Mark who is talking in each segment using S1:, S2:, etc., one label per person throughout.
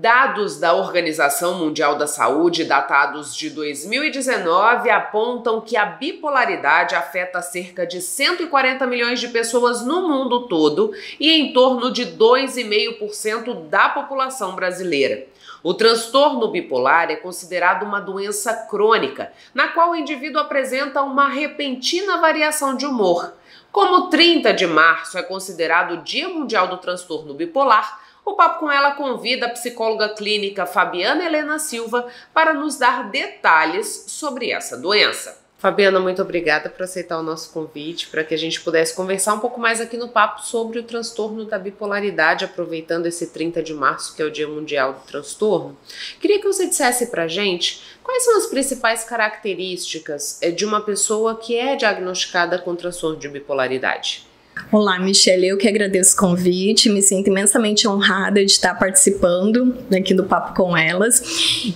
S1: Dados da Organização Mundial da Saúde, datados de 2019, apontam que a bipolaridade afeta cerca de 140 milhões de pessoas no mundo todo e em torno de 2,5% da população brasileira. O transtorno bipolar é considerado uma doença crônica, na qual o indivíduo apresenta uma repentina variação de humor. Como 30 de março é considerado o Dia Mundial do Transtorno Bipolar, o Papo com Ela convida a psicóloga clínica Fabiana Helena Silva para nos dar detalhes sobre essa doença. Fabiana, muito obrigada por aceitar o nosso convite, para que a gente pudesse conversar um pouco mais aqui no Papo sobre o transtorno da bipolaridade, aproveitando esse 30 de março, que é o Dia Mundial do Transtorno. Queria que você dissesse pra gente quais são as principais características de uma pessoa que é diagnosticada com transtorno de bipolaridade.
S2: Olá, Michele, eu que agradeço o convite, me sinto imensamente honrada de estar participando aqui do Papo com Elas,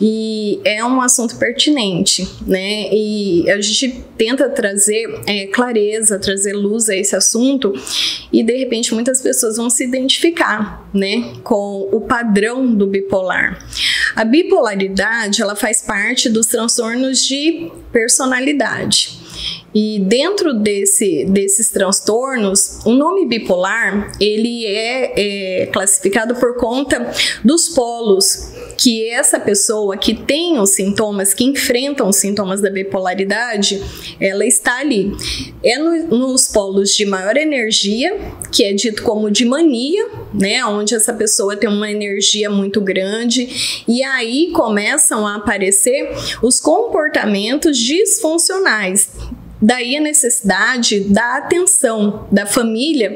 S2: e é um assunto pertinente, né, e a gente tenta trazer clareza, trazer luz a esse assunto, e de repente muitas pessoas vão se identificar, né, com o padrão do bipolar. A bipolaridade, ela faz parte dos transtornos de personalidade. E dentro desses transtornos, o nome bipolar, ele é classificado por conta dos polos que essa pessoa que tem os sintomas, que enfrentam os sintomas da bipolaridade, ela está ali. É nos polos de maior energia, que é dito como de mania, né, onde essa pessoa tem uma energia muito grande, e aí começam a aparecer os comportamentos disfuncionais. Daí a necessidade da atenção da família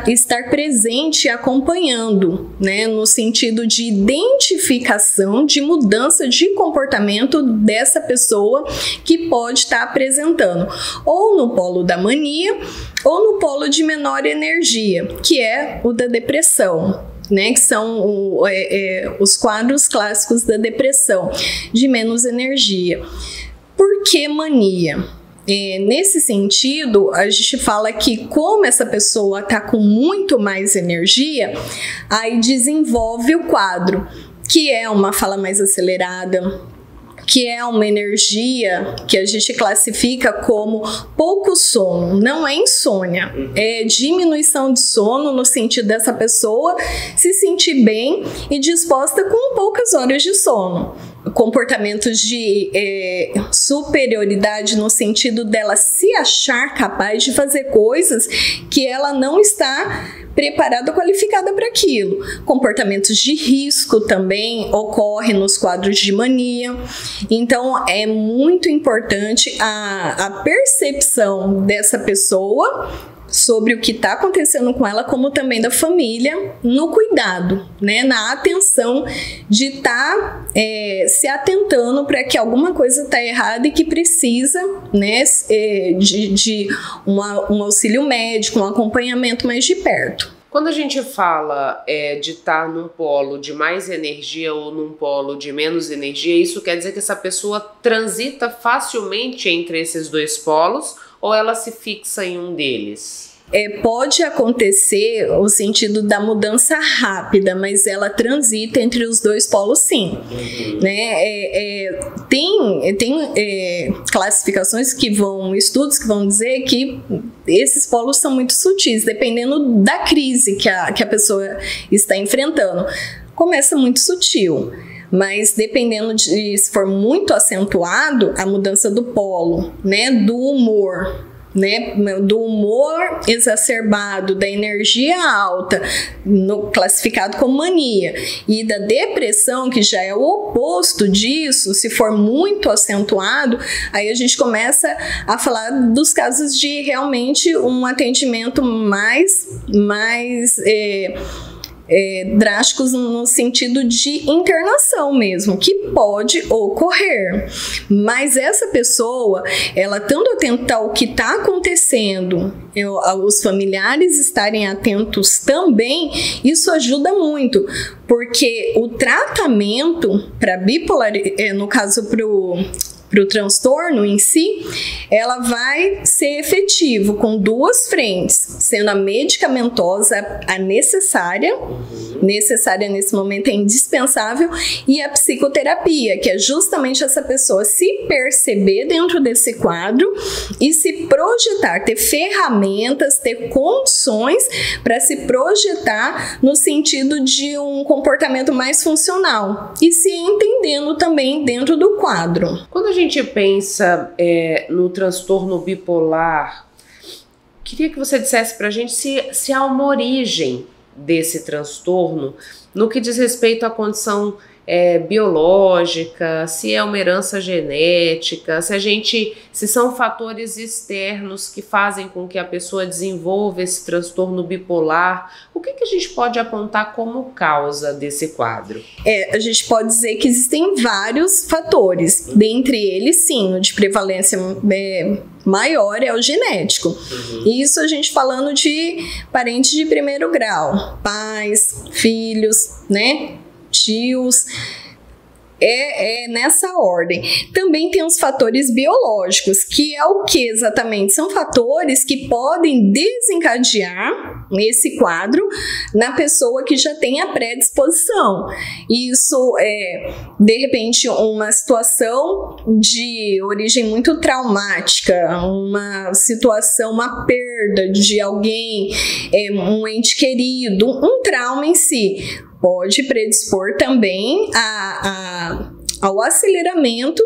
S2: estar presente e acompanhando, né, no sentido de identificação, de mudança de comportamento dessa pessoa que pode estar apresentando, ou no polo da mania, ou no polo de menor energia, que é o da depressão. Né, que são os quadros clássicos da depressão, de menos energia. Por que mania? Nesse sentido, a gente fala que como essa pessoa está com muito mais energia, aí desenvolve o quadro, que é uma fala mais acelerada, que é uma energia que a gente classifica como pouco sono. Não é insônia, é diminuição de sono no sentido dessa pessoa se sentir bem e disposta com poucas horas de sono. Comportamentos de superioridade no sentido dela se achar capaz de fazer coisas que ela não está preparada ou qualificada para aquilo. Comportamentos de risco também ocorrem nos quadros de mania. Então, é muito importante a percepção dessa pessoa sobre o que está acontecendo com ela, como também da família, no cuidado, né, na atenção de estar se atentando para que alguma coisa está errada e que precisa, né, de um auxílio médico, um acompanhamento mais de perto.
S1: Quando a gente fala de estar num polo de mais energia ou num polo de menos energia, isso quer dizer que essa pessoa transita facilmente entre esses dois polos ou ela se fixa em um deles?
S2: Pode acontecer o sentido da mudança rápida, mas ela transita entre os dois polos, sim. Né? Tem classificações estudos que vão dizer que esses polos são muito sutis, dependendo da crise que a pessoa está enfrentando. Começa muito sutil, mas dependendo de se for muito acentuado, a mudança do polo, né, do humor, né, do humor exacerbado, da energia alta, classificado como mania, e da depressão, que já é o oposto disso, se for muito acentuado, aí a gente começa a falar dos casos de realmente um atendimento mais drásticos no sentido de internação mesmo, que pode ocorrer. Mas essa pessoa, ela estando atenta ao que está acontecendo, os familiares estarem atentos também, isso ajuda muito, porque o tratamento para bipolaridade, no caso para o transtorno em si, ela vai ser efetivo com duas frentes, sendo a medicamentosa a necessária, necessária nesse momento, é indispensável, e a psicoterapia, que é justamente essa pessoa se perceber dentro desse quadro e se projetar, ter ferramentas, ter condições para se projetar no sentido de um comportamento mais funcional e se entendendo também dentro do quadro.
S1: Quando a gente pensa no transtorno bipolar, queria que você dissesse para a gente se há uma origem desse transtorno no que diz respeito à condição biológica, se é uma herança genética, se são fatores externos que fazem com que a pessoa desenvolva esse transtorno bipolar. O que a gente pode apontar como causa desse quadro?
S2: A gente pode dizer que existem vários fatores, dentre eles, sim, o de prevalência maior é o genético. Isso a gente falando de parentes de primeiro grau, pais, filhos, né? Tios, nessa ordem. Também tem os fatores biológicos, que é o que exatamente? São fatores que podem desencadear esse quadro na pessoa que já tem a predisposição. Isso é, de repente, uma situação de origem muito traumática, uma situação, uma perda de alguém, um ente querido, um trauma em si. Pode predispor também ao aceleramento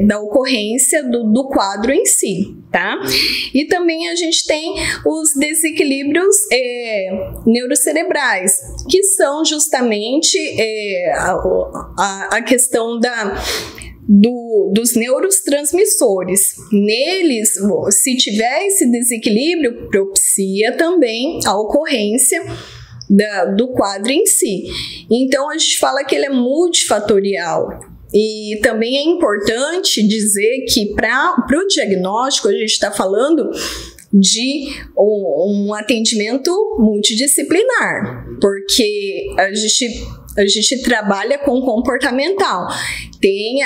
S2: da ocorrência do quadro em si, tá? E também a gente tem os desequilíbrios neurocerebrais, que são justamente a questão dos neurotransmissores. Neles, se tiver esse desequilíbrio, propicia também a ocorrência do quadro em si. Então a gente fala que ele é multifatorial. E também é importante dizer que para o diagnóstico a gente está falando de um atendimento multidisciplinar, porque a gente trabalha com comportamental. Tem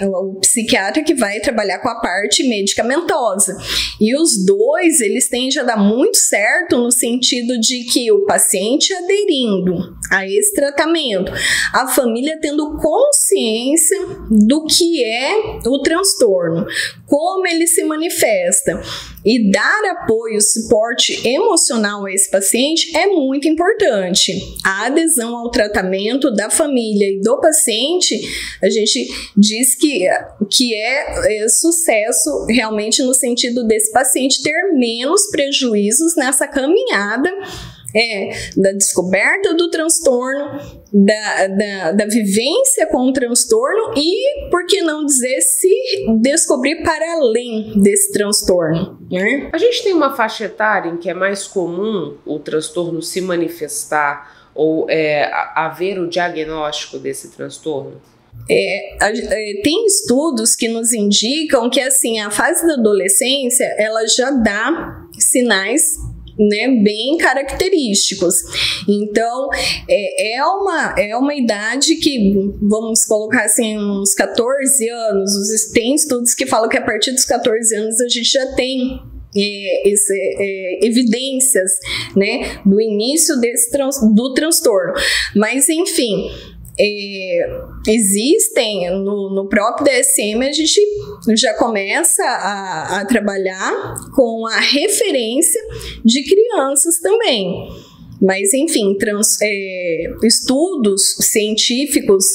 S2: o psiquiatra que vai trabalhar com a parte medicamentosa. E os dois, eles tendem a dar muito certo no sentido de que o paciente aderindo a esse tratamento, a família tendo consciência do que é o transtorno, como ele se manifesta, e dar apoio, suporte emocional a esse paciente é muito importante. A adesão ao tratamento da família e do paciente, a gente diz que é sucesso realmente no sentido desse paciente ter menos prejuízos nessa caminhada da descoberta do transtorno, da vivência com o transtorno e, por que não dizer, se descobrir para além desse transtorno, né?
S1: A gente tem uma faixa etária em que é mais comum o transtorno se manifestar ou haver o diagnóstico desse transtorno?
S2: Tem estudos que nos indicam que assim, a fase da adolescência ela já dá sinais, né, bem característicos. Então é uma idade que, vamos colocar assim, uns 14 anos. Tem estudos que falam que a partir dos 14 anos a gente já tem evidências, né, do início do transtorno. Mas enfim, existem no próprio DSM, a gente já começa a trabalhar com a referência de crianças também. Mas enfim, estudos científicos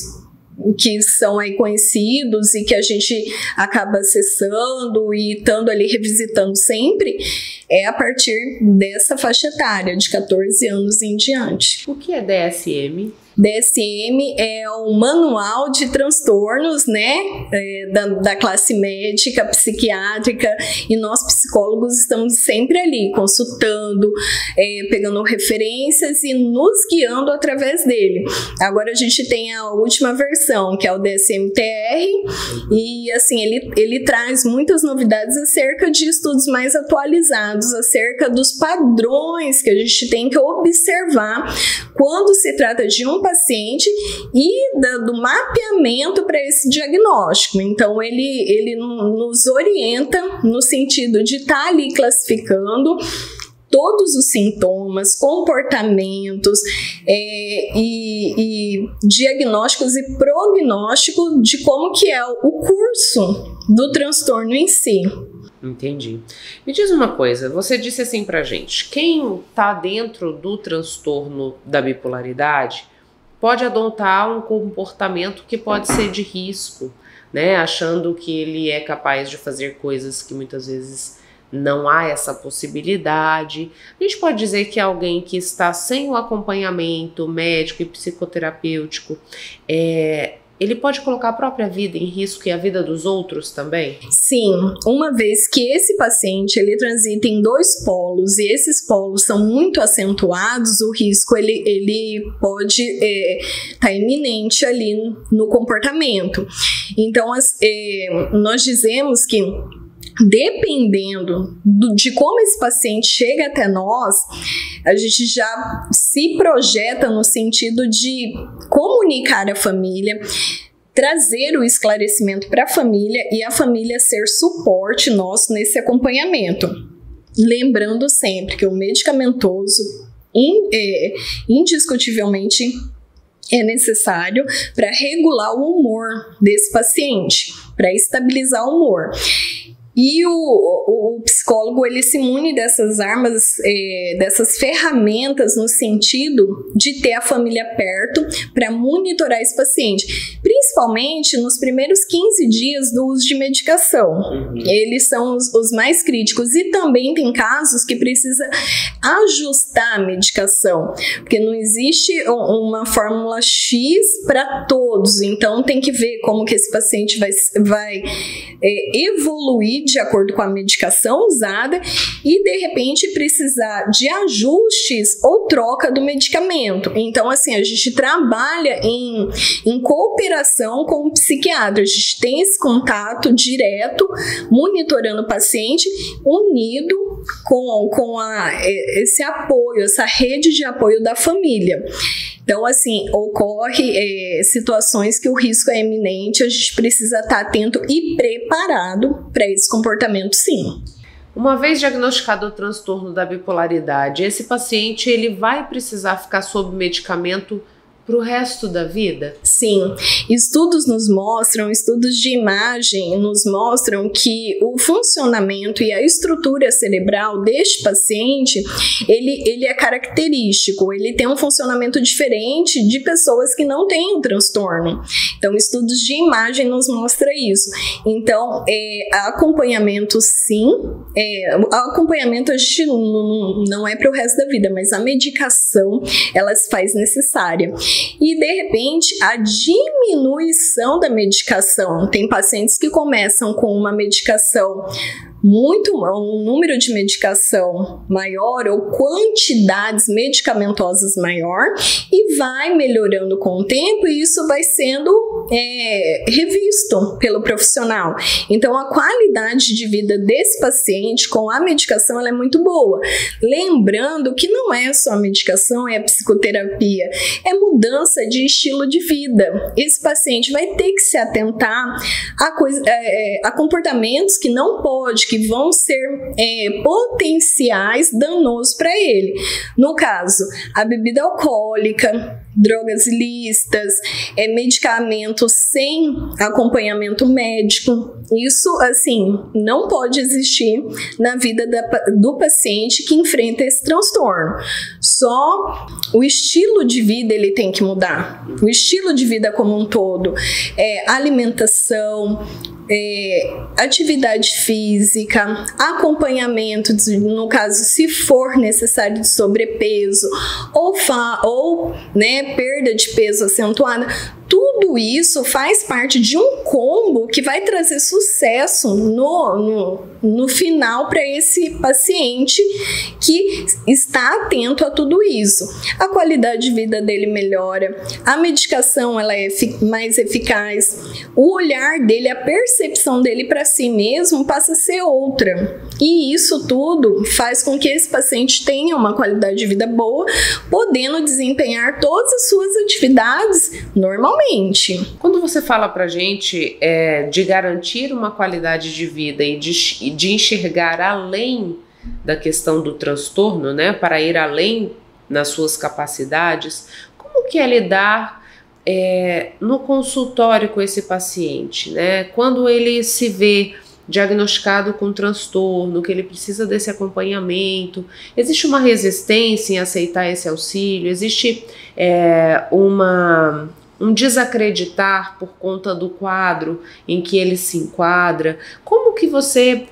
S2: que são aí conhecidos e que a gente acaba acessando e estando ali revisitando sempre, é a partir dessa faixa etária, de 14 anos em diante.
S1: O que é DSM?
S2: DSM é um manual de transtornos, né, da classe médica, psiquiátrica, e nós psicólogos estamos sempre ali consultando, pegando referências e nos guiando através dele. Agora a gente tem a última versão, que é o DSM-TR, e assim, ele traz muitas novidades acerca de estudos mais atualizados, acerca dos padrões que a gente tem que observar quando se trata de um paciente e do mapeamento para esse diagnóstico. Então ele nos orienta no sentido de estar ali classificando todos os sintomas, comportamentos e diagnósticos e prognóstico de como que é o curso do transtorno em si.
S1: Entendi. Me diz uma coisa, você disse assim pra gente, quem tá dentro do transtorno da bipolaridade pode adotar um comportamento que pode ser de risco, né? Achando que ele é capaz de fazer coisas que muitas vezes não há essa possibilidade. A gente pode dizer que alguém que está sem o acompanhamento médico e psicoterapêutico, ele pode colocar a própria vida em risco e a vida dos outros também?
S2: Sim, uma vez que esse paciente ele transita em 2 polos e esses polos são muito acentuados, o risco ele pode estar iminente ali no comportamento. Então, nós dizemos que dependendo de como esse paciente chega até nós, a gente já se projeta no sentido de comunicar à família, trazer o esclarecimento para a família e a família ser suporte nosso nesse acompanhamento. Lembrando sempre que o medicamentoso indiscutivelmente é necessário para regular o humor desse paciente, para estabilizar o humor. E o psicólogo, ele se mune dessas armas, dessas ferramentas no sentido de ter a família perto para monitorar esse paciente, principalmente nos primeiros 15 dias do uso de medicação. Eles são os mais críticos e também tem casos que precisa ajustar a medicação, porque não existe uma fórmula X para todos, então tem que ver como que esse paciente vai evoluir de acordo com a medicação usada e de repente precisar de ajustes ou troca do medicamento. Então, assim, a gente trabalha em cooperação com o psiquiatra, a gente tem esse contato direto, monitorando o paciente, unido com esse apoio, essa rede de apoio da família. Então, assim, ocorre situações que o risco é iminente, a gente precisa estar atento e preparado para esse comportamento, sim.
S1: Uma vez diagnosticado o transtorno da bipolaridade, esse paciente ele vai precisar ficar sob medicamento para o resto da vida?
S2: Sim, estudos de imagem nos mostram que o funcionamento e a estrutura cerebral deste paciente, ele é característico, ele tem um funcionamento diferente de pessoas que não têm o transtorno. Então, estudos de imagem nos mostram isso. Então, acompanhamento sim, acompanhamento a gente não é para o resto da vida, mas a medicação, ela se faz necessária. E, de repente, a diminuição da medicação. Tem pacientes que começam com uma medicação um número de medicação maior ou quantidades medicamentosas maior e vai melhorando com o tempo e isso vai sendo revisto pelo profissional. Então, a qualidade de vida desse paciente com a medicação ela é muito boa. Lembrando que não é só a medicação, é a psicoterapia, é mudança de estilo de vida. Esse paciente vai ter que se atentar a comportamentos que não pode, que vão ser potenciais danosos para ele. No caso, a bebida alcoólica, drogas ilícitas, medicamentos sem acompanhamento médico. Isso, assim, não pode existir na vida do paciente que enfrenta esse transtorno. Só o estilo de vida ele tem que mudar. O estilo de vida como um todo, alimentação, atividade física, acompanhamento, no caso, se for necessário, de sobrepeso ou perda de peso acentuada. Tudo isso faz parte de um combo que vai trazer sucesso no final para esse paciente que está atento a tudo isso. A qualidade de vida dele melhora, a medicação ela é mais eficaz, o olhar dele, a percepção dele para si mesmo passa a ser outra. E isso tudo faz com que esse paciente tenha uma qualidade de vida boa, podendo desempenhar todas as suas atividades normalmente.
S1: Quando você fala pra gente de garantir uma qualidade de vida e de enxergar além da questão do transtorno, né, para ir além nas suas capacidades, como que é lidar no consultório com esse paciente, né? Quando ele se vê diagnosticado com transtorno, que ele precisa desse acompanhamento, existe uma resistência em aceitar esse auxílio, existe um desacreditar por conta do quadro em que ele se enquadra. Como que você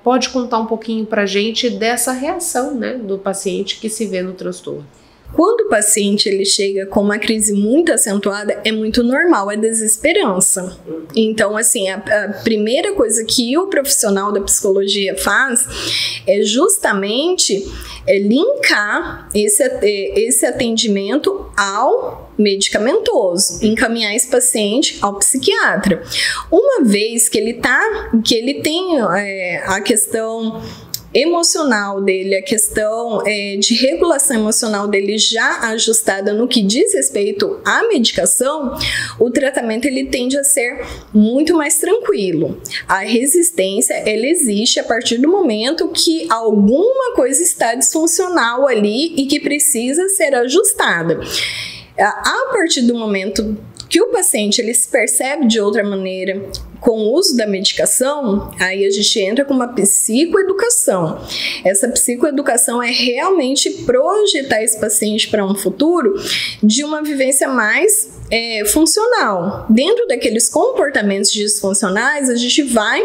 S1: pode contar um pouquinho pra gente dessa reação, né, do paciente que se vê no transtorno?
S2: Quando o paciente ele chega com uma crise muito acentuada, é muito normal, é desesperança. Então, assim, a primeira coisa que o profissional da psicologia faz é justamente linkar esse atendimento ao medicamentoso, encaminhar esse paciente ao psiquiatra. Uma vez que ele tem a questão emocional dele, a questão de regulação emocional dele já ajustada no que diz respeito à medicação, o tratamento ele tende a ser muito mais tranquilo. A resistência ela existe a partir do momento que alguma coisa está disfuncional ali e que precisa ser ajustada. A partir do momento que o paciente ele se percebe de outra maneira com o uso da medicação, aí a gente entra com uma psicoeducação. Essa psicoeducação é realmente projetar esse paciente para um futuro de uma vivência mais funcional. Dentro daqueles comportamentos disfuncionais, a gente vai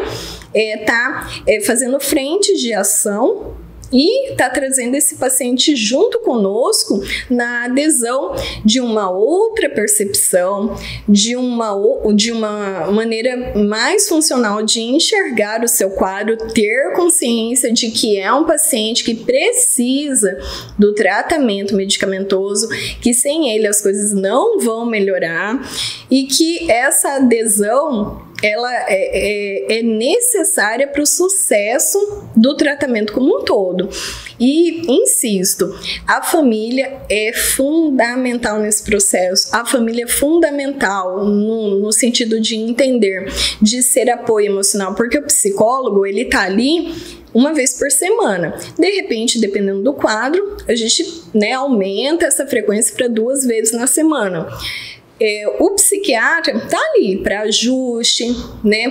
S2: fazendo frentes de ação e está trazendo esse paciente junto conosco na adesão de uma outra percepção, de uma maneira mais funcional de enxergar o seu quadro, ter consciência de que é um paciente que precisa do tratamento medicamentoso, que sem ele as coisas não vão melhorar e que essa adesão ela é necessária para o sucesso do tratamento como um todo. E, insisto, a família é fundamental nesse processo. A família é fundamental no sentido de entender, de ser apoio emocional, porque o psicólogo, ele tá ali uma vez por semana. De repente, dependendo do quadro, a gente aumenta essa frequência para 2 vezes na semana. O psiquiatra está ali para ajuste,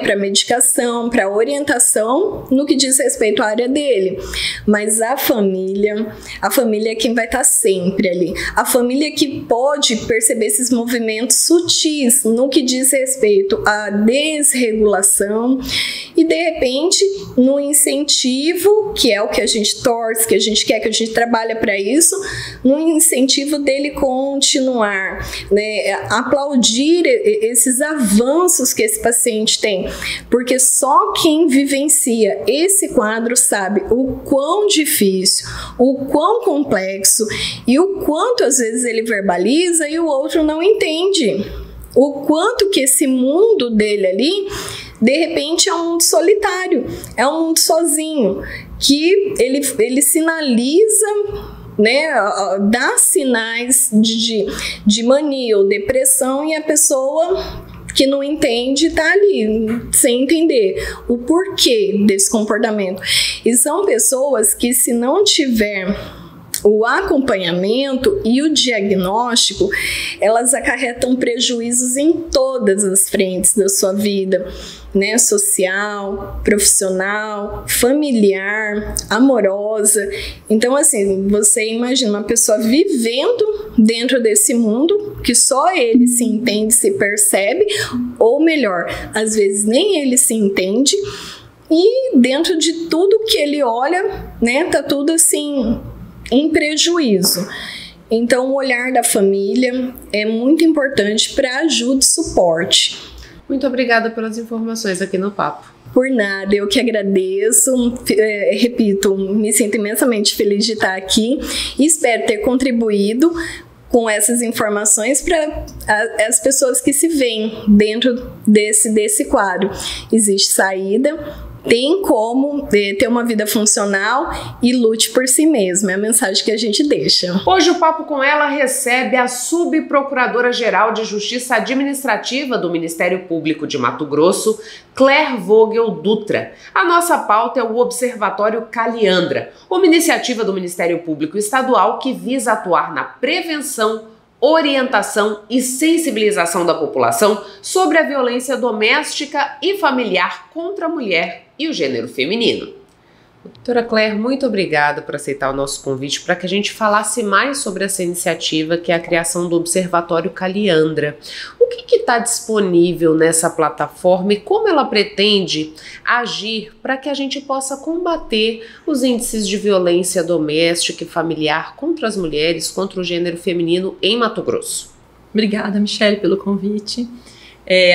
S2: para medicação, para orientação no que diz respeito à área dele. Mas a família é quem vai estar sempre ali. A família que pode perceber esses movimentos sutis no que diz respeito à desregulação e, de repente, no incentivo, que é o que a gente torce, que a gente quer, que a gente trabalha para isso, no incentivo dele continuar, aplaudir esses avanços que esse paciente tem, porque só quem vivencia esse quadro sabe o quão difícil, o quão complexo e o quanto às vezes ele verbaliza e o outro não entende, o quanto que esse mundo dele ali de repente é um mundo solitário, é um mundo sozinho, que ele sinaliza, dá sinais de mania ou depressão e a pessoa que não entende está ali sem entender o porquê desse comportamento. E são pessoas que, se não tiver o acompanhamento e o diagnóstico, elas acarretam prejuízos em todas as frentes da sua vida, social, profissional, familiar, amorosa. Então, assim, você imagina uma pessoa vivendo dentro desse mundo que só ele se entende, se percebe, ou melhor, às vezes nem ele se entende, e dentro de tudo que ele olha, tá tudo assim em prejuízo. Então, o olhar da família é muito importante para ajuda e suporte.
S1: Muito obrigada pelas informações aqui no Papo.
S2: Por nada, eu que agradeço. Repito, me sinto imensamente feliz de estar aqui e espero ter contribuído com essas informações para as pessoas que se veem dentro desse quadro. Existe saída, tem como ter uma vida funcional e lute por si mesmo. É a mensagem que a gente deixa.
S1: Hoje o Papo com Ela recebe a Subprocuradora-Geral de Justiça Administrativa do Ministério Público de Mato Grosso, Claire Vogel Dutra. A nossa pauta é o Observatório Caliandra, uma iniciativa do Ministério Público Estadual que visa atuar na prevenção, orientação e sensibilização da população sobre a violência doméstica e familiar contra a mulher e o gênero feminino. Doutora Claire, muito obrigada por aceitar o nosso convite para que a gente falasse mais sobre essa iniciativa que é a criação do Observatório Caliandra. O que está disponível nessa plataforma e como ela pretende agir para que a gente possa combater os índices de violência doméstica e familiar contra as mulheres, contra o gênero feminino em Mato Grosso?
S3: Obrigada, Michele, pelo convite.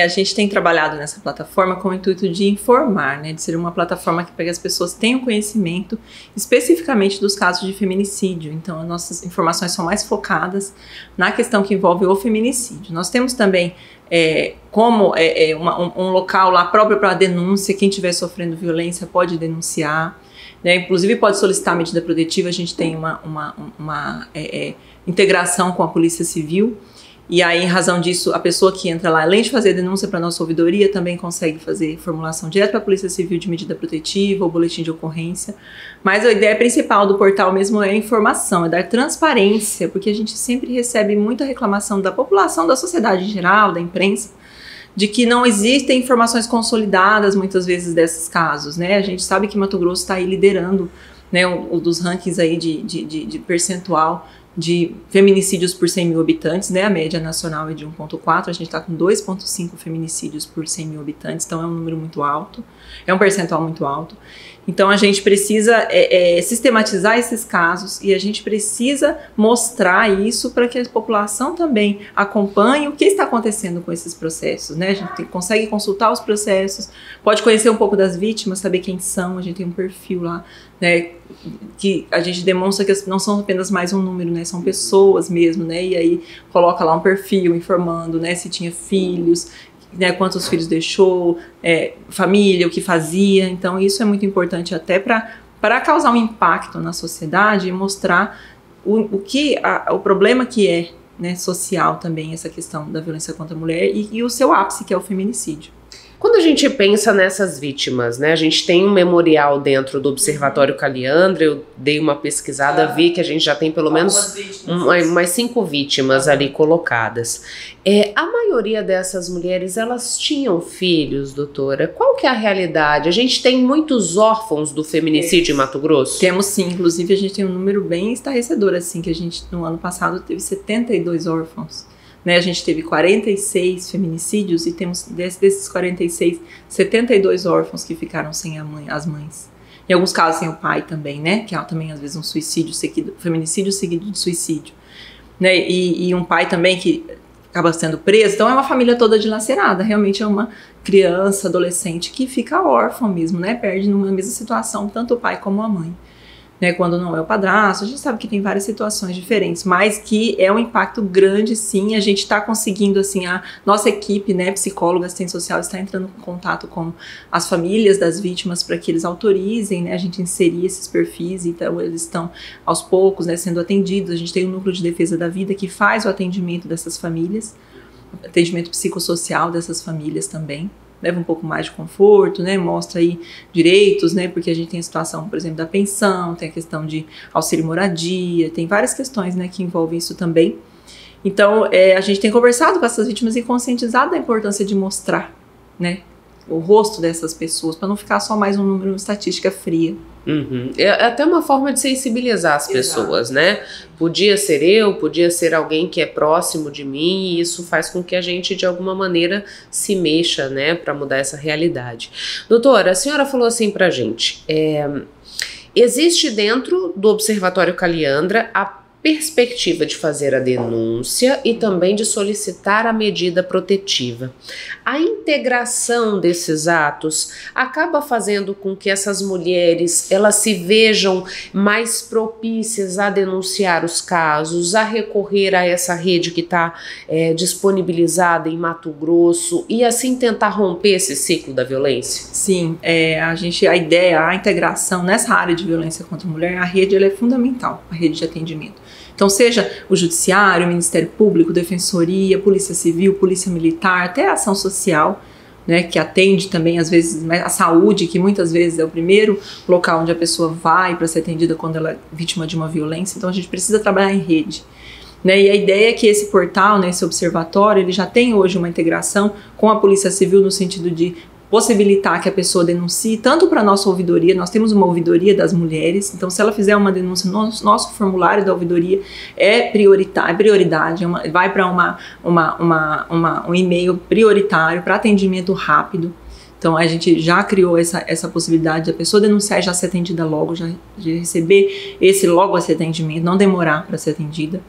S3: A gente tem trabalhado nessa plataforma com o intuito de informar, de ser uma plataforma para que as pessoas tenham conhecimento especificamente dos casos de feminicídio. Então, as nossas informações são mais focadas na questão que envolve o feminicídio. Nós temos também um local lá próprio para denúncia. Quem estiver sofrendo violência pode denunciar, inclusive pode solicitar a medida protetiva. A gente tem uma integração com a Polícia Civil. E aí, em razão disso, a pessoa que entra lá, além de fazer denúncia para a nossa ouvidoria, também consegue fazer formulação direto para a Polícia Civil de medida protetiva ou boletim de ocorrência. Mas a ideia principal do portal mesmo é a informação, é dar transparência, porque a gente sempre recebe muita reclamação da população, da sociedade em geral, da imprensa, de que não existem informações consolidadas, muitas vezes, desses casos, A gente sabe que Mato Grosso está aí liderando, um dos rankings aí de percentual de feminicídios por 100 mil habitantes, A média nacional é de 1,4, a gente está com 2,5 feminicídios por 100 mil habitantes, então é um número muito alto, é um percentual muito alto. Então a gente precisa sistematizar esses casos e a gente precisa mostrar isso para que a população também acompanhe o que está acontecendo com esses processos, A gente consegue consultar os processos, pode conhecer um pouco das vítimas, saber quem são, a gente tem um perfil lá, que a gente demonstra que não são apenas mais um número, são pessoas mesmo, e aí coloca lá um perfil informando, se tinha filhos, quantos filhos deixou, família, o que fazia. Então isso é muito importante até para causar um impacto na sociedade e mostrar o problema que é social também, essa questão da violência contra a mulher e o seu ápice, que é o feminicídio.
S1: Quando a gente pensa nessas vítimas, a gente tem um memorial dentro do Observatório Caliandra, eu dei uma pesquisada, vi que a gente já tem pelo menos umas 5 vítimas ali colocadas. A maioria dessas mulheres, elas tinham filhos, doutora? Qual que é a realidade? A gente tem muitos órfãos do feminicídio em Mato Grosso?
S3: Temos sim, inclusive a gente tem um número bem estarrecedor, assim, que a gente no ano passado teve 72 órfãos. A gente teve 46 feminicídios e temos, desses 46, 72 órfãos que ficaram sem as mães. Em alguns casos sem o pai também, que é também às vezes um feminicídio seguido de suicídio. E um pai também que acaba sendo preso. Então é uma família toda dilacerada, realmente é uma criança, adolescente que fica órfã mesmo, perde numa mesma situação tanto o pai como a mãe. Quando não é o padrasto, a gente sabe que tem várias situações diferentes, mas que é um impacto grande, sim. A gente está conseguindo, assim, a nossa equipe, psicóloga, assistente social, está entrando em contato com as famílias das vítimas para que eles autorizem, a gente inserir esses perfis. Então eles estão aos poucos, sendo atendidos. A gente tem um núcleo de defesa da vida que faz o atendimento dessas famílias, atendimento psicossocial dessas famílias também. Leva um pouco mais de conforto, mostra aí direitos, porque a gente tem a situação, por exemplo, da pensão, tem a questão de auxílio moradia, tem várias questões, que envolvem isso também. Então, a gente tem conversado com essas vítimas e conscientizado da importância de mostrar, o rosto dessas pessoas, para não ficar só mais um número, uma estatística fria.
S1: Uhum. É até uma forma de sensibilizar as pessoas, Podia ser eu, podia ser alguém que é próximo de mim, e isso faz com que a gente, de alguma maneira, se mexa, para mudar essa realidade. Doutora, a senhora falou assim pra gente, existe dentro do Observatório Caliandra a perspectiva de fazer a denúncia e também de solicitar a medida protetiva. A integração desses atos acaba fazendo com que essas mulheres elas se vejam mais propícias a denunciar os casos, a recorrer a essa rede que está disponibilizada em Mato Grosso e assim tentar romper esse ciclo da violência?
S3: Sim, a integração nessa área de violência contra a mulher, a rede ela é fundamental, a rede de atendimento. Então, seja o Judiciário, o Ministério Público, Defensoria, Polícia Civil, Polícia Militar, até a ação social, né, que atende também, às vezes, a saúde, que muitas vezes é o primeiro local onde a pessoa vai para ser atendida quando ela é vítima de uma violência. Então, a gente precisa trabalhar em rede. Né, e a ideia é que esse portal, né, esse observatório, ele já tem hoje uma integração com a Polícia Civil no sentido de possibilitar que a pessoa denuncie, tanto para a nossa ouvidoria, nós temos uma ouvidoria das mulheres, então se ela fizer uma denúncia, nosso formulário da ouvidoria é prioridade, vai para um e-mail prioritário para atendimento rápido. Então a gente já criou essa possibilidade da pessoa denunciar e já ser atendida logo, já de receber esse atendimento, não demorar para ser atendida.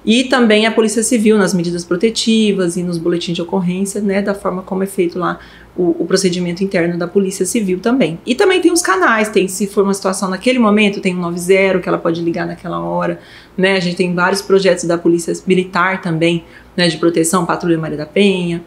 S3: E também a Polícia Civil nas medidas protetivas e nos boletins de ocorrência, né, da forma como é feito lá o procedimento interno da Polícia Civil também. E também tem os canais, se for uma situação naquele momento, tem um 90 que ela pode ligar naquela hora, né, a gente tem vários projetos da Polícia Militar também, né, de proteção, Patrulha Maria da Penha.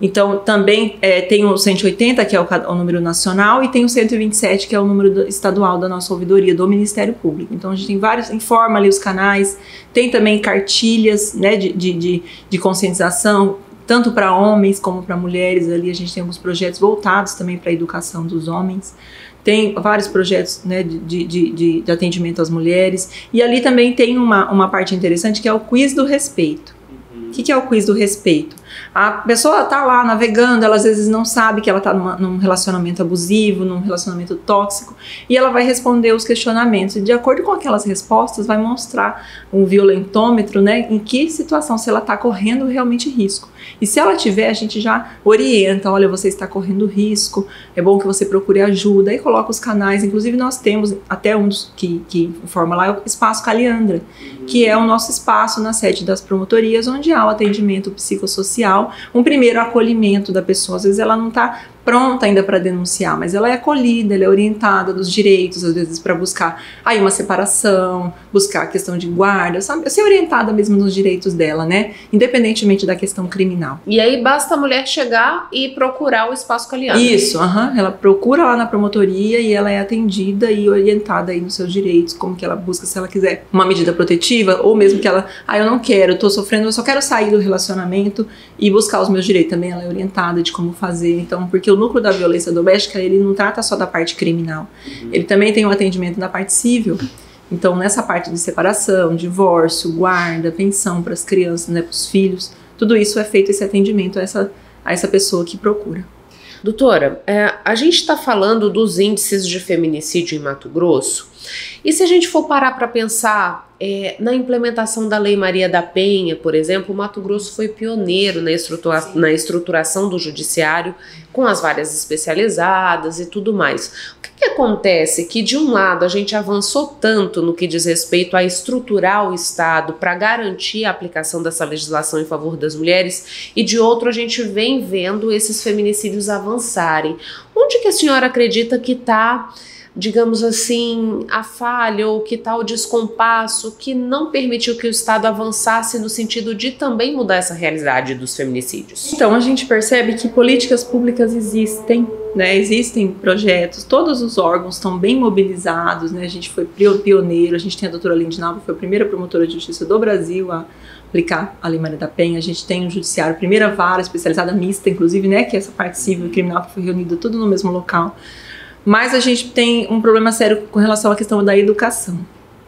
S3: Então, também tem o 180, que é o número nacional, e tem o 127, que é o número estadual da nossa ouvidoria, do Ministério Público. Então, a gente tem vários, informa ali os canais, tem também cartilhas, né, de conscientização, tanto para homens como para mulheres. Ali a gente tem alguns projetos voltados também para a educação dos homens. Tem vários projetos, né, de atendimento às mulheres. E ali também tem uma parte interessante, que é o quiz do respeito. O que é o quiz do respeito? A pessoa está lá navegando, ela às vezes não sabe que ela está num relacionamento abusivo, num relacionamento tóxico, e ela vai responder os questionamentos, e de acordo com aquelas respostas vai mostrar um violentômetro, né, em que situação, se ela está correndo realmente risco. E se ela tiver, a gente já orienta, olha, você está correndo risco, é bom que você procure ajuda, e coloca os canais. Inclusive nós temos até um dos que informa lá, é o Espaço Caliandra, que é o nosso espaço na sede das promotorias, onde há o atendimento psicossocial, um primeiro acolhimento da pessoa. Às vezes ela não está pronta ainda para denunciar, mas ela é acolhida, ela é orientada dos direitos, às vezes para buscar aí uma separação, buscar a questão de guarda, sabe? Ser orientada mesmo nos direitos dela, né? Independentemente da questão criminal.
S1: E aí basta a mulher chegar e procurar o Espaço Caliandra.
S3: Isso, ela procura lá na promotoria e ela é atendida e orientada aí nos seus direitos, como que ela busca, se ela quiser uma medida protetiva, ou mesmo que ela, eu não quero, eu tô sofrendo, eu só quero sair do relacionamento e buscar os meus direitos. Também ela é orientada de como fazer. Então, porque o núcleo da violência doméstica, ele não trata só da parte criminal, ele também tem um atendimento da parte civil. Então, nessa parte de separação, divórcio, guarda, pensão para as crianças, né, para os filhos, tudo isso é feito, esse atendimento a essa pessoa que procura.
S1: Doutora, a gente está falando dos índices de feminicídio em Mato Grosso, e se a gente for parar para pensar na implementação da Lei Maria da Penha, por exemplo, o Mato Grosso foi pioneiro na estruturação do judiciário, com as varas especializadas e tudo mais. O que acontece? Que de um lado a gente avançou tanto no que diz respeito a estruturar o Estado para garantir a aplicação dessa legislação em favor das mulheres, e de outro a gente vem vendo esses feminicídios avançarem. Onde que a senhora acredita que está, digamos assim, a falha ou que tal descompasso que não permitiu que o Estado avançasse no sentido de também mudar essa realidade dos feminicídios?
S3: Então, a gente percebe que políticas públicas existem, né? Existem projetos, todos os órgãos estão bem mobilizados, né? A gente foi pioneiro, a gente tem a doutora Lindinalva, foi a primeira promotora de justiça do Brasil a aplicar a Lei Maria da Penha. A gente tem um judiciário, primeira vara especializada mista, inclusive, né? Que é essa parte civil e criminal que foi reunida tudo no mesmo local. Mas a gente tem um problema sério com relação à questão da educação.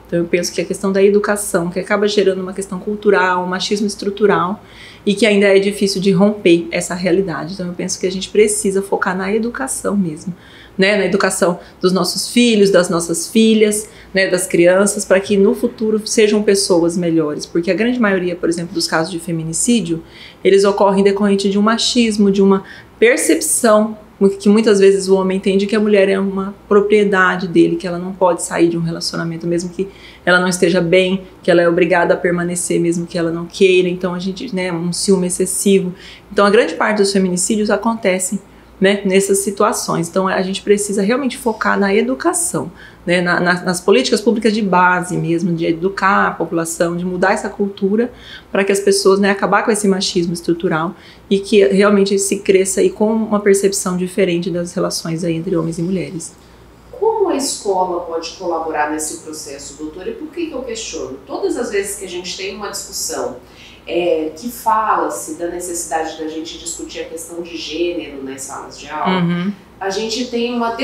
S3: Então eu penso que a questão da educação, que acaba gerando uma questão cultural, um machismo estrutural, e que ainda é difícil de romper essa realidade. Então eu penso que a gente precisa focar na educação mesmo, né? Na educação dos nossos filhos, das nossas filhas, né? Das crianças, para que no futuro sejam pessoas melhores. Porque a grande maioria, por exemplo, dos casos de feminicídio, eles ocorrem decorrente de um machismo, de uma percepção que muitas vezes o homem entende que a mulher é uma propriedade dele, que ela não pode sair de um relacionamento mesmo que ela não esteja bem, que ela é obrigada a permanecer mesmo que ela não queira. Então a gente, né, um ciúme excessivo. Então a grande parte dos feminicídios acontecem, né, nessas situações. Então a gente precisa realmente focar na educação, né, nas políticas públicas de base mesmo, de educar a população, de mudar essa cultura para que as pessoas, né, acabar com esse machismo estrutural e que realmente se cresça aí com uma percepção diferente das relações aí entre homens e mulheres.
S1: Como a escola pode colaborar nesse processo, doutora? E por que eu questiono? Todas as vezes que a gente tem uma discussão que fala-se da necessidade da gente discutir a questão de gênero nas salas de aula, a gente tem uma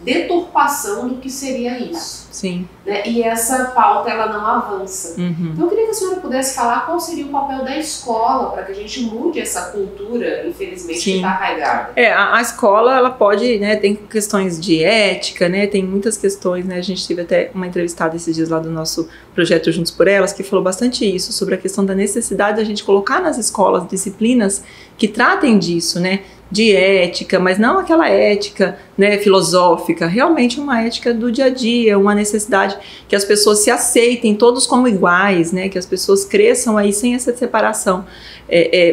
S1: deturpação do que seria isso.
S3: Sim.
S1: Né? E essa pauta, ela não avança. Então eu queria que a senhora pudesse falar qual seria o papel da escola para que a gente mude essa cultura, infelizmente, que está arraigada.
S3: A escola, ela pode, né, tem questões de ética, né, tem muitas questões, né, a gente teve até uma entrevistada esses dias lá do nosso projeto Juntos por Elas, que falou bastante isso, sobre a questão da necessidade da gente colocar nas escolas disciplinas que tratem disso, né, de ética, mas não aquela ética, né, filosófica, realmente uma ética do dia a dia, uma necessidade que as pessoas se aceitem todos como iguais, né, que as pessoas cresçam aí sem essa separação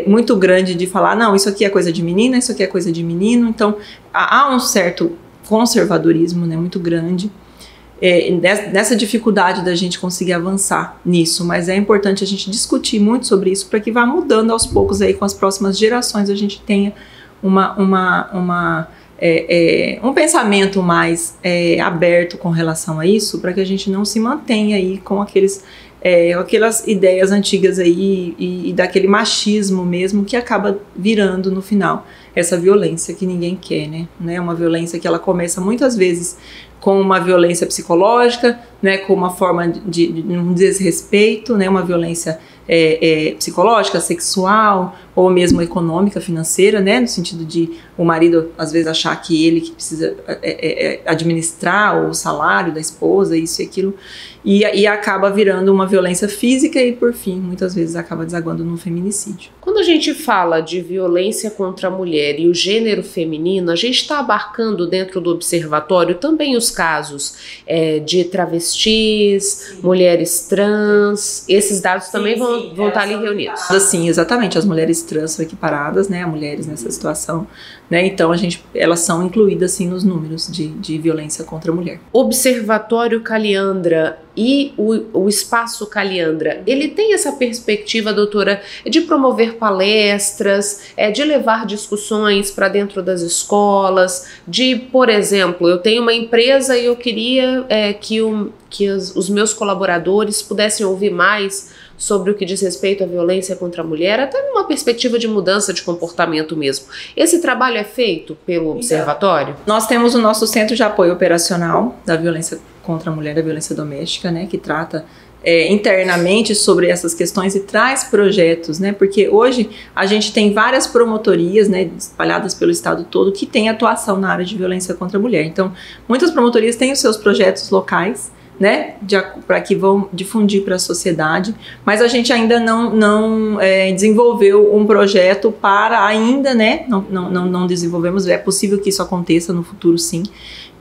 S3: muito grande de falar, não, isso aqui é coisa de menina, isso aqui é coisa de menino. Então há um certo conservadorismo, né, muito grande nessa dificuldade da gente conseguir avançar nisso, mas é importante a gente discutir muito sobre isso para que vá mudando aos poucos aí com as próximas gerações, a gente tenha um pensamento mais aberto com relação a isso, para que a gente não se mantenha aí com aquelas ideias antigas aí e daquele machismo mesmo que acaba virando no final essa violência que ninguém quer, né? Uma violência que ela começa muitas vezes com uma violência psicológica, né? Com uma forma de um desrespeito, né? Uma violência psicológica, sexual ou mesmo econômica, financeira, né, no sentido de o marido às vezes achar que ele que precisa administrar o salário da esposa, isso e aquilo, e acaba virando uma violência física e por fim, muitas vezes acaba desaguando num feminicídio.
S1: Quando a gente fala de violência contra a mulher e o gênero feminino, a gente está abarcando dentro do observatório também os casos de travestis, mulheres trans, esses dados também vão estar ali reunidos.
S3: Sim, exatamente, as mulheres trans são equiparadas, né, a mulheres nessa situação, né, então elas são incluídas sim nos números de violência contra a mulher.
S1: Observatório Caliandra e o Espaço Caliandra, ele tem essa perspectiva, doutora, de promover palestras, de levar discussões para dentro das escolas, de, por exemplo, eu tenho uma empresa e eu queria que os meus colaboradores pudessem ouvir mais sobre o que diz respeito à violência contra a mulher, até numa perspectiva de mudança de comportamento mesmo. Esse trabalho é feito pelo observatório?
S3: Nós temos o nosso Centro de Apoio Operacional da Violência contra a Mulher, da Violência Doméstica, né, que trata internamente sobre essas questões e traz projetos, né, porque hoje a gente tem várias promotorias, né, espalhadas pelo estado todo que têm atuação na área de violência contra a mulher. Então, muitas promotorias têm os seus projetos locais, né, para que vão difundir para a sociedade, mas a gente ainda não desenvolveu um projeto para ainda, né, não desenvolvemos, é possível que isso aconteça no futuro sim,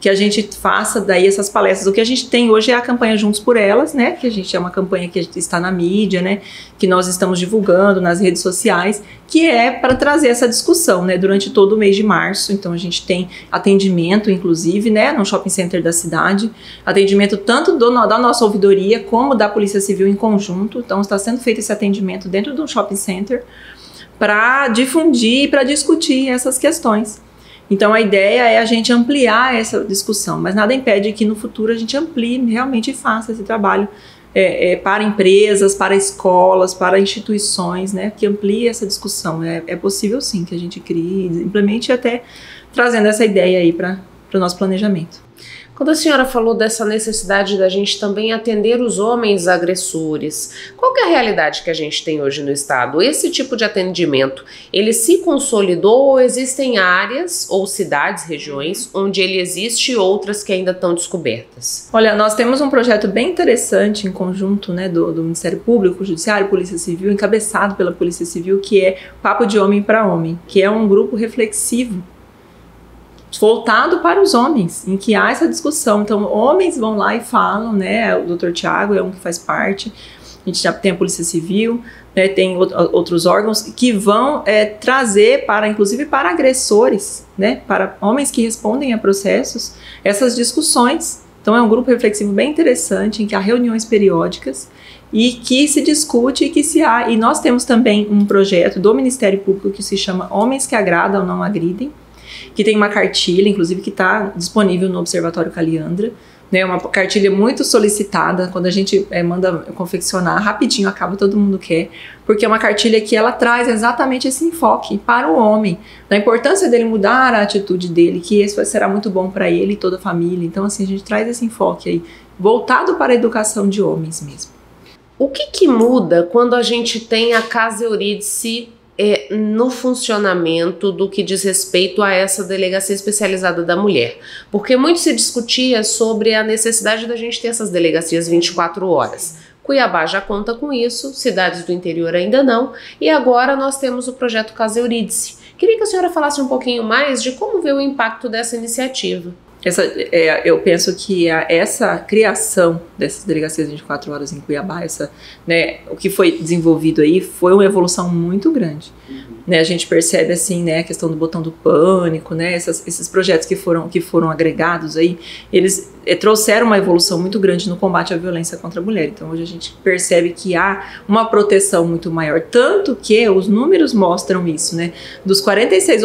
S3: que a gente faça daí essas palestras. O que a gente tem hoje é a campanha Juntos por Elas, né, que a gente é uma campanha que está na mídia, né, que nós estamos divulgando nas redes sociais, que é para trazer essa discussão, né, durante todo o mês de março. Então a gente tem atendimento, inclusive, né, no shopping center da cidade, atendimento tanto da nossa ouvidoria como da Polícia Civil em conjunto. Então está sendo feito esse atendimento dentro do shopping center para difundir e para discutir essas questões. Então a ideia é a gente ampliar essa discussão, mas nada impede que no futuro a gente amplie realmente e faça esse trabalho para empresas, para escolas, para instituições, né, que amplie essa discussão. É possível sim que a gente crie, implemente até trazendo essa ideia aí para o nosso planejamento.
S1: Quando a senhora falou dessa necessidade da gente também atender os homens agressores, qual que é a realidade que a gente tem hoje no estado? Esse tipo de atendimento, ele se consolidou ou existem áreas ou cidades, regiões, onde ele existe e outras que ainda estão descobertas?
S3: Olha, nós temos um projeto bem interessante em conjunto, né, do Ministério Público, Judiciário, Polícia Civil, encabeçado pela Polícia Civil, que é Papo de Homem para Homem, que é um grupo reflexivo voltado para os homens, em que há essa discussão. Então, homens vão lá e falam, né? O Dr. Tiago é um que faz parte. A gente já tem a Polícia Civil, né, tem outros órgãos que vão trazer inclusive para agressores, né, para homens que respondem a processos, essas discussões. Então é um grupo reflexivo bem interessante, em que há reuniões periódicas e que se discute e nós temos também um projeto do Ministério Público que se chama Homens que Agradam Não Agridem, que tem uma cartilha, inclusive, que está disponível no Observatório Caliandra, né, uma cartilha muito solicitada. Quando a gente manda confeccionar, rapidinho acaba, todo mundo quer, porque é uma cartilha que ela traz exatamente esse enfoque para o homem, da importância dele mudar a atitude dele, que isso será muito bom para ele e toda a família. Então, assim, a gente traz esse enfoque aí, voltado para a educação de homens mesmo.
S1: O que muda quando a gente tem a Casa Eurídice no funcionamento do que diz respeito a essa Delegacia Especializada da Mulher? Porque muito se discutia sobre a necessidade da gente ter essas delegacias 24 horas. Cuiabá já conta com isso, cidades do interior ainda não, e agora nós temos o projeto Casa Eurídice. Queria que a senhora falasse um pouquinho mais de como vê o impacto dessa iniciativa.
S3: Eu penso que essa criação dessas delegacias 24 horas em Cuiabá, o que foi desenvolvido aí foi uma evolução muito grande. Né, a gente percebe assim, né, a questão do botão do pânico, né, esses projetos que foram agregados aí, eles trouxeram uma evolução muito grande no combate à violência contra a mulher. Então hoje a gente percebe que há uma proteção muito maior, tanto que os números mostram isso, né? Dos 46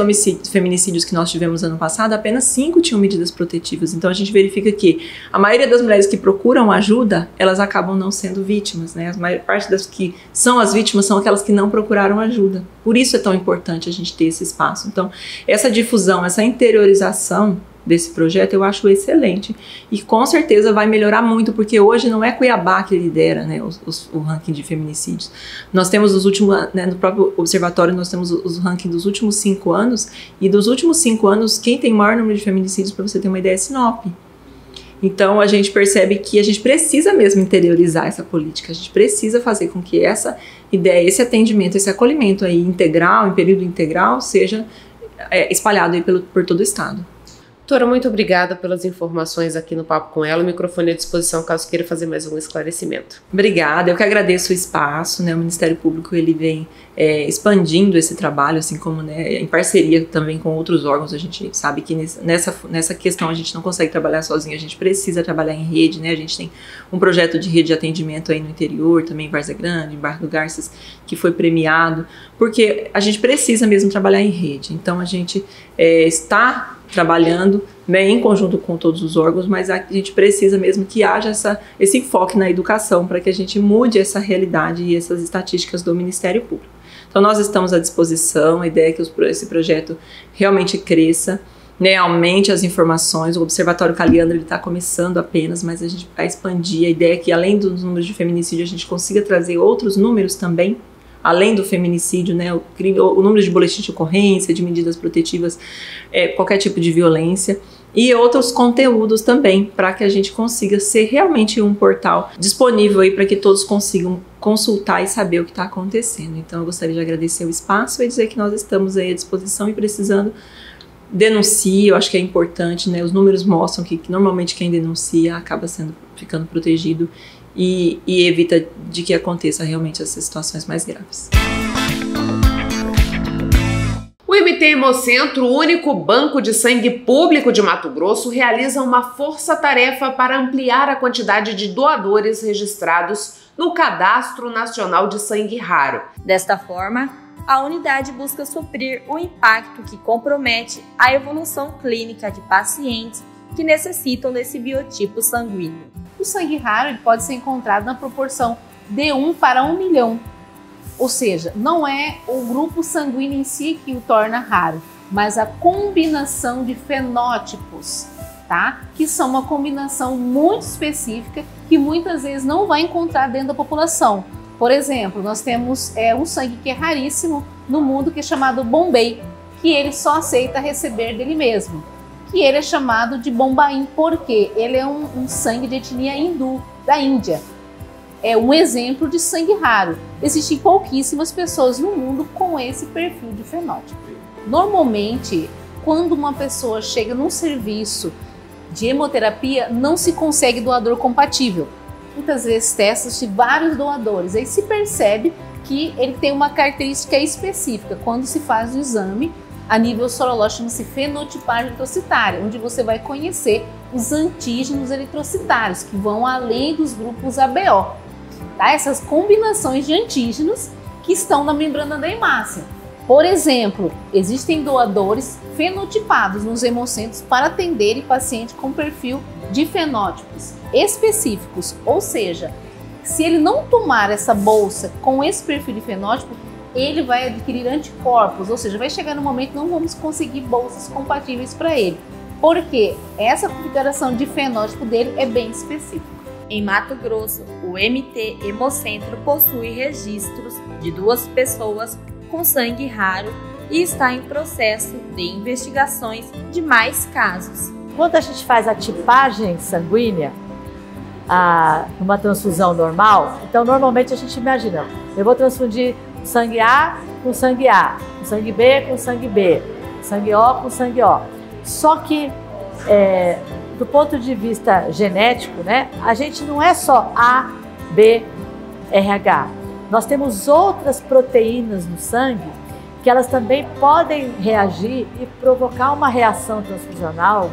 S3: feminicídios que nós tivemos ano passado, apenas 5 tinham medidas protetivas. Então a gente verifica que a maioria das mulheres que procuram ajuda, elas acabam não sendo vítimas, né? A maior parte das que são as vítimas são aquelas que não procuraram ajuda. Por isso é tão importante a gente ter esse espaço. Então, essa difusão, essa interiorização desse projeto eu acho excelente e com certeza vai melhorar muito, porque hoje não é Cuiabá que lidera, né, o ranking de feminicídios. Nós temos os últimos, né, no próprio observatório nós temos os rankings dos últimos 5 anos, e dos últimos 5 anos quem tem maior número de feminicídios, para você ter uma ideia, é Sinop. Então a gente percebe que a gente precisa mesmo interiorizar essa política, a gente precisa fazer com que essa ideia, esse atendimento, esse acolhimento aí integral, em período integral, seja espalhado aí por todo o estado.
S1: Doutora, muito obrigada pelas informações aqui no Papo com Ela. O microfone à disposição caso queira fazer mais um esclarecimento.
S3: Obrigada, eu que agradeço o espaço, né? O Ministério Público ele vem expandindo esse trabalho, assim como, né, em parceria também com outros órgãos. A gente sabe que nessa questão a gente não consegue trabalhar sozinho, a gente precisa trabalhar em rede, né? A gente tem um projeto de rede de atendimento aí no interior, também em Várzea Grande, em Barra do Garças, que foi premiado, porque a gente precisa mesmo trabalhar em rede. Então a gente está trabalhando, né, em conjunto com todos os órgãos, mas a gente precisa mesmo que haja esse enfoque na educação para que a gente mude essa realidade e essas estatísticas do Ministério Público. Então nós estamos à disposição, a ideia é que esse projeto realmente cresça, né, aumente as informações. O Observatório Caliandra está começando apenas, mas a gente vai expandir. A ideia é que além dos números de feminicídio a gente consiga trazer outros números também, além do feminicídio, né, o número de boletins de ocorrência, de medidas protetivas, qualquer tipo de violência, e outros conteúdos também, para que a gente consiga ser realmente um portal disponível aí para que todos consigam consultar e saber o que está acontecendo. Então eu gostaria de agradecer o espaço e dizer que nós estamos aí à disposição, e precisando, denuncie. Eu acho que é importante, né, os números mostram que normalmente quem denuncia acaba ficando protegido e evita de que aconteça realmente essas situações mais graves.
S1: O MT Hemocentro, o único banco de sangue público de Mato Grosso, realiza uma força-tarefa para ampliar a quantidade de doadores registrados no Cadastro Nacional de Sangue Raro.
S4: Desta forma, a unidade busca suprir o impacto que compromete a evolução clínica de pacientes que necessitam desse biotipo sanguíneo.
S5: O sangue raro ele pode ser encontrado na proporção de 1 para 1 milhão. Ou seja, não é o grupo sanguíneo em si que o torna raro, mas a combinação de fenótipos, tá? Que são uma combinação muito específica que muitas vezes não vai encontrar dentro da população. Por exemplo, nós temos um sangue que é raríssimo no mundo, que é chamado Bombay, que ele só aceita receber dele mesmo. E ele é chamado de Bombaim porque ele é um sangue de etnia hindu, da Índia. É um exemplo de sangue raro. Existem pouquíssimas pessoas no mundo com esse perfil de fenótipo. Normalmente, quando uma pessoa chega num serviço de hemoterapia, não se consegue doador compatível. Muitas vezes testa-se vários doadores, aí se percebe que ele tem uma característica específica. Quando se faz o exame, a nível sorológico, chama-se fenotipagem eritrocitária, onde você vai conhecer os antígenos eritrocitários, que vão além dos grupos ABO. Tá? Essas combinações de antígenos que estão na membrana da hemácia. Por exemplo, existem doadores fenotipados nos hemocentros para atenderem paciente com perfil de fenótipos específicos, ou seja, se ele não tomar essa bolsa com esse perfil de fenótipo, ele vai adquirir anticorpos, ou seja, vai chegar no momento que não vamos conseguir bolsas compatíveis para ele, porque essa configuração de fenótipo dele é bem específica.
S4: Em Mato Grosso, o MT Hemocentro possui registros de 2 pessoas com sangue raro e está em processo de investigações de mais casos.
S6: Quando a gente faz a tipagem sanguínea, numa transfusão normal, então normalmente a gente imagina, eu vou transfundir sangue A com sangue A, sangue B com sangue B, sangue O com sangue O. Só que, do ponto de vista genético, né, a gente não é só A, B, RH. Nós temos outras proteínas no sangue que elas também podem reagir e provocar uma reação transfusional,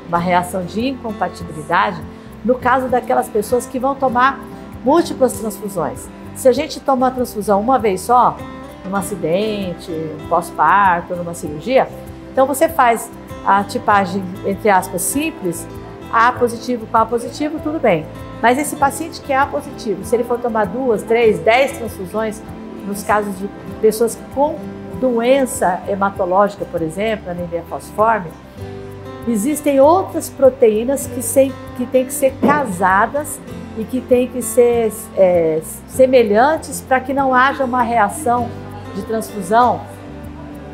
S6: uma reação de incompatibilidade, no caso daquelas pessoas que vão tomar múltiplas transfusões. Se a gente toma uma transfusão uma vez só, num acidente, pós-parto, numa cirurgia, então você faz a tipagem, entre aspas, simples, A positivo com A positivo, tudo bem. Mas esse paciente que é A positivo, se ele for tomar 2, 3, 10 transfusões, nos casos de pessoas com doença hematológica, por exemplo, anemia falciforme, existem outras proteínas que têm que ser casadas e que têm que ser semelhantes para que não haja uma reação de transfusão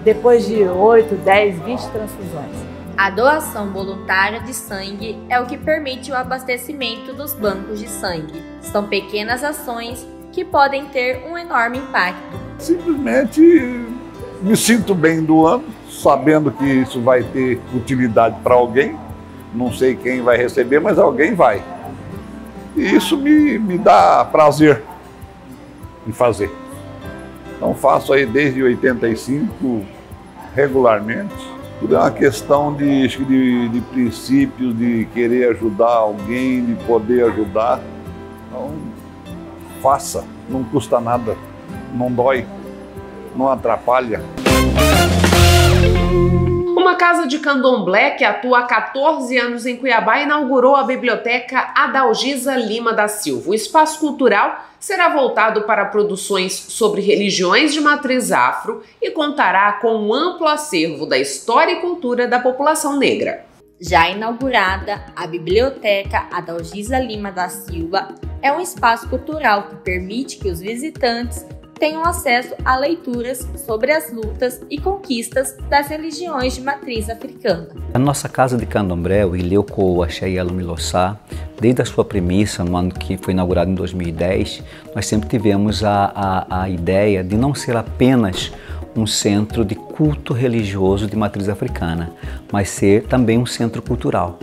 S6: depois de 8, 10, 20 transfusões.
S4: A doação voluntária de sangue é o que permite o abastecimento dos bancos de sangue. São pequenas ações que podem ter um enorme impacto.
S7: Simplesmente me sinto bem doando, sabendo que isso vai ter utilidade para alguém. Não sei quem vai receber, mas alguém vai. E isso me dá prazer em fazer. Então faço aí desde 85, regularmente. Tudo é uma questão de princípios, de querer ajudar alguém, de poder ajudar. Então faça, não custa nada, não dói, não atrapalha.
S1: Uma casa de candomblé que atua há 14 anos em Cuiabá inaugurou a Biblioteca Adalgisa Lima da Silva. O espaço cultural será voltado para produções sobre religiões de matriz afro e contará com um amplo acervo da história e cultura da população negra.
S4: Já inaugurada, a Biblioteca Adalgisa Lima da Silva é um espaço cultural que permite que os visitantes tenham acesso a leituras sobre as lutas e conquistas das religiões de matriz africana.
S8: A nossa casa de candomblé, o Ileuco Axé Alumilossá, desde a sua premissa, no ano que foi inaugurado em 2010, nós sempre tivemos a ideia de não ser apenas um centro de culto religioso de matriz africana, mas ser também um centro cultural.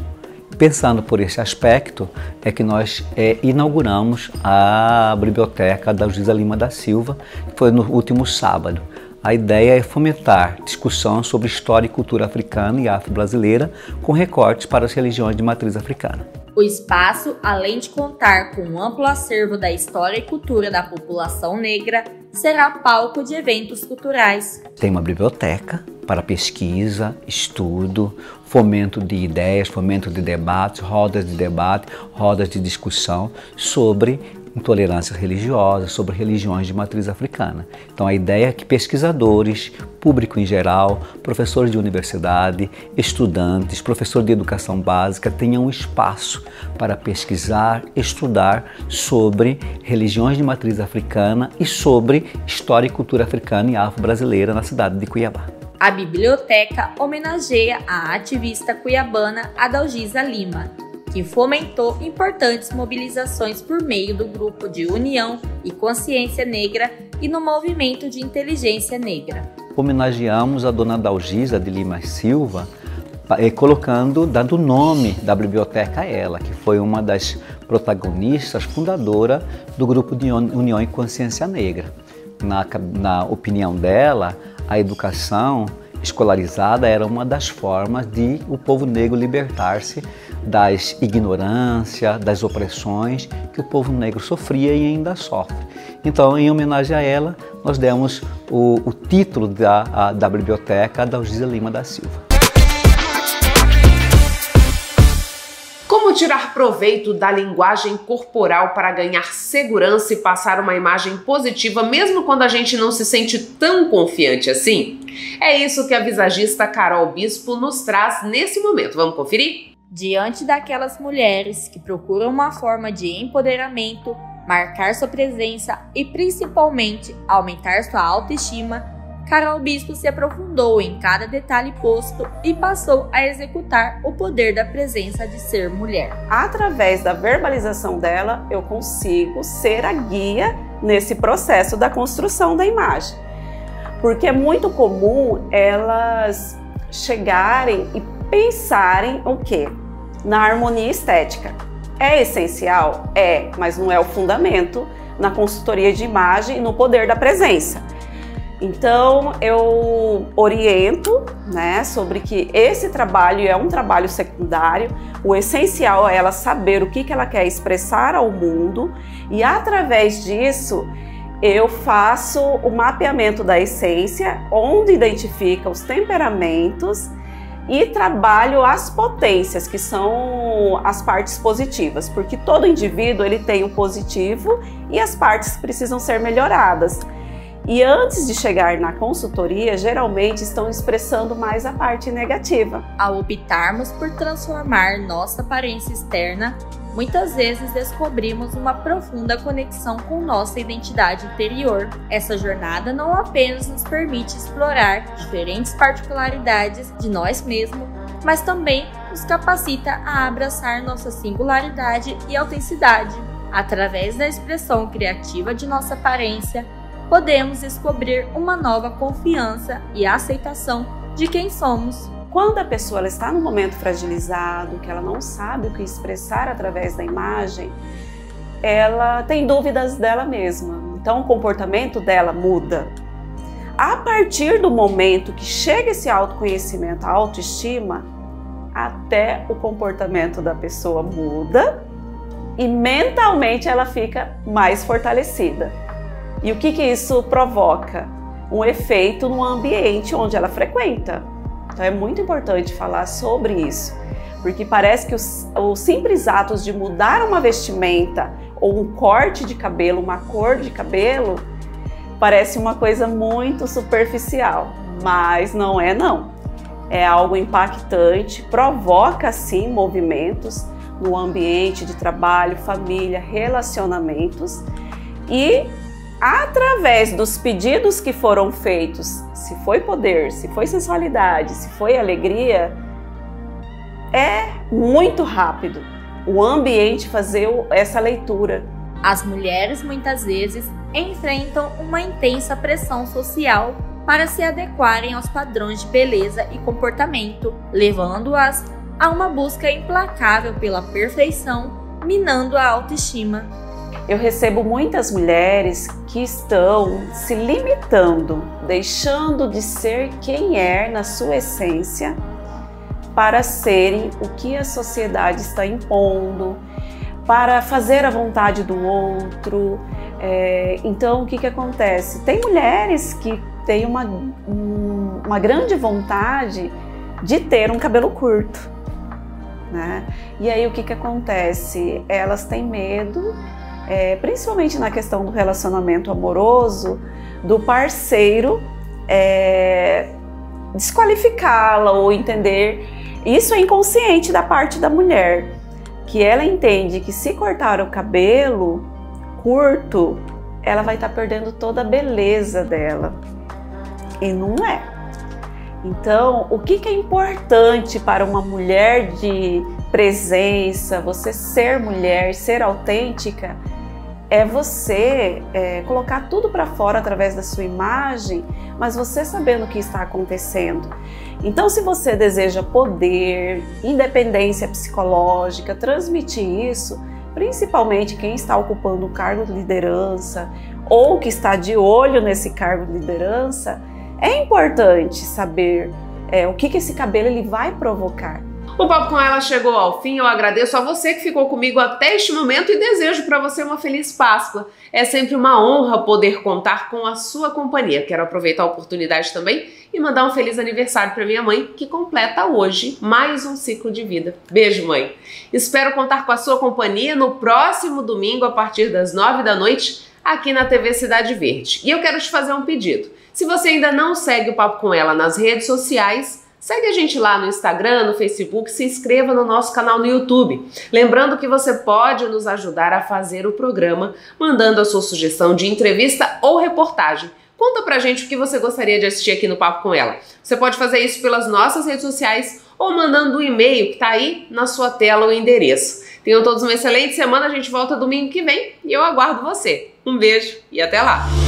S8: Pensando por esse aspecto, é que nós inauguramos a Biblioteca Adalgisa Lima da Silva, que foi no último sábado. A ideia é fomentar discussão sobre história e cultura africana e afro-brasileira, com recortes para as religiões de matriz africana.
S4: O espaço, além de contar com um amplo acervo da história e cultura da população negra, será palco de eventos culturais.
S8: Tem uma biblioteca para pesquisa, estudo, fomento de ideias, fomento de debates, rodas de debate, rodas de discussão sobre intolerâncias religiosas, sobre religiões de matriz africana. Então a ideia é que pesquisadores, público em geral, professores de universidade, estudantes, professores de educação básica tenham um espaço para pesquisar, estudar sobre religiões de matriz africana e sobre história e cultura africana e afro-brasileira na cidade de Cuiabá.
S4: A biblioteca homenageia a ativista cuiabana Adalgisa Lima, que fomentou importantes mobilizações por meio do Grupo de União e Consciência Negra e no Movimento de Inteligência Negra.
S8: homenageamos a dona Dalgisa de Lima Silva, dando nome da biblioteca a ela, que foi uma das protagonistas, fundadora do grupo de União e Consciência Negra. Na opinião dela, a educação escolarizada era uma das formas de o povo negro libertar-se das ignorâncias, das opressões que o povo negro sofria e ainda sofre. Então, em homenagem a ela, nós demos o título da biblioteca Dalgisa Lima da Silva.
S1: Como tirar proveito da linguagem corporal para ganhar segurança e passar uma imagem positiva mesmo quando a gente não se sente tão confiante assim? É isso que a visagista Carol Bispo nos traz nesse momento. Vamos conferir?
S4: Diante daquelas mulheres que procuram uma forma de empoderamento, marcar sua presença e principalmente aumentar sua autoestima, Carol Bispo se aprofundou em cada detalhe posto e passou a executar o poder da presença de ser mulher.
S9: Através da verbalização dela, eu consigo ser a guia nesse processo da construção da imagem. Porque é muito comum elas chegarem e pensarem o quê? Na harmonia estética. É essencial? É, mas não é o fundamento na consultoria de imagem e no poder da presença. Então, eu oriento, sobre que esse trabalho é um trabalho secundário, o essencial é ela saber o que ela quer expressar ao mundo e, através disso, eu faço o mapeamento da essência, onde identifica os temperamentos e trabalho as potências, que são as partes positivas, porque todo indivíduo ele tem o positivo e as partes que precisam ser melhoradas. E antes de chegar na consultoria, geralmente estão expressando mais a parte negativa.
S4: Ao optarmos por transformar nossa aparência externa, muitas vezes descobrimos uma profunda conexão com nossa identidade interior. Essa jornada não apenas nos permite explorar diferentes particularidades de nós mesmos, mas também nos capacita a abraçar nossa singularidade e autenticidade. Através da expressão criativa de nossa aparência, podemos descobrir uma nova confiança e aceitação de quem somos.
S9: Quando a pessoa ela está no momento fragilizado, que ela não sabe o que expressar através da imagem, ela tem dúvidas dela mesma. Então o comportamento dela muda. A partir do momento que chega esse autoconhecimento, a autoestima, até o comportamento da pessoa muda e mentalmente ela fica mais fortalecida. E o que isso provoca? Um efeito no ambiente onde ela frequenta. Então é muito importante falar sobre isso, porque parece que os simples atos de mudar uma vestimenta ou um corte de cabelo, uma cor de cabelo, parece uma coisa muito superficial, mas não é não. É algo impactante, provoca sim movimentos no ambiente de trabalho, família, relacionamentos e através dos pedidos que foram feitos, se foi poder, se foi sensualidade, se foi alegria, é muito rápido o ambiente fazer essa leitura.
S4: As mulheres muitas vezes enfrentam uma intensa pressão social para se adequarem aos padrões de beleza e comportamento, levando-as a uma busca implacável pela perfeição, minando a autoestima.
S9: Eu recebo muitas mulheres que estão se limitando, deixando de ser quem é na sua essência para serem o que a sociedade está impondo, para fazer a vontade do outro. Então, o que acontece? Tem mulheres que têm uma grande vontade de ter um cabelo curto, né? E aí, o que acontece? Elas têm medo, principalmente na questão do relacionamento amoroso, do parceiro desqualificá-la ou entender. Isso é inconsciente da parte da mulher, que ela entende que se cortar o cabelo curto, ela vai estar perdendo toda a beleza dela. E não é. Então, o que é importante para uma mulher de presença, você ser mulher, ser autêntica, é você colocar tudo para fora através da sua imagem, mas você sabendo o que está acontecendo. Então, se você deseja poder, independência psicológica, transmitir isso, principalmente quem está ocupando um cargo de liderança ou que está de olho nesse cargo de liderança, é importante saber o que esse cabelo ele vai provocar.
S1: O Papo com Ela chegou ao fim. Eu agradeço a você que ficou comigo até este momento e desejo para você uma feliz Páscoa. É sempre uma honra poder contar com a sua companhia. Quero aproveitar a oportunidade também e mandar um feliz aniversário para minha mãe, que completa hoje mais um ciclo de vida. Beijo, mãe! Espero contar com a sua companhia no próximo domingo, a partir das 9 da noite, aqui na TV Cidade Verde. E eu quero te fazer um pedido. Se você ainda não segue o Papo com Ela nas redes sociais, segue a gente lá no Instagram, no Facebook, se inscreva no nosso canal no YouTube. Lembrando que você pode nos ajudar a fazer o programa, mandando a sua sugestão de entrevista ou reportagem. Conta pra gente o que você gostaria de assistir aqui no Papo com Ela. Você pode fazer isso pelas nossas redes sociais ou mandando um e-mail que tá aí na sua tela o endereço. Tenham todos uma excelente semana, a gente volta domingo que vem e eu aguardo você. Um beijo e até lá!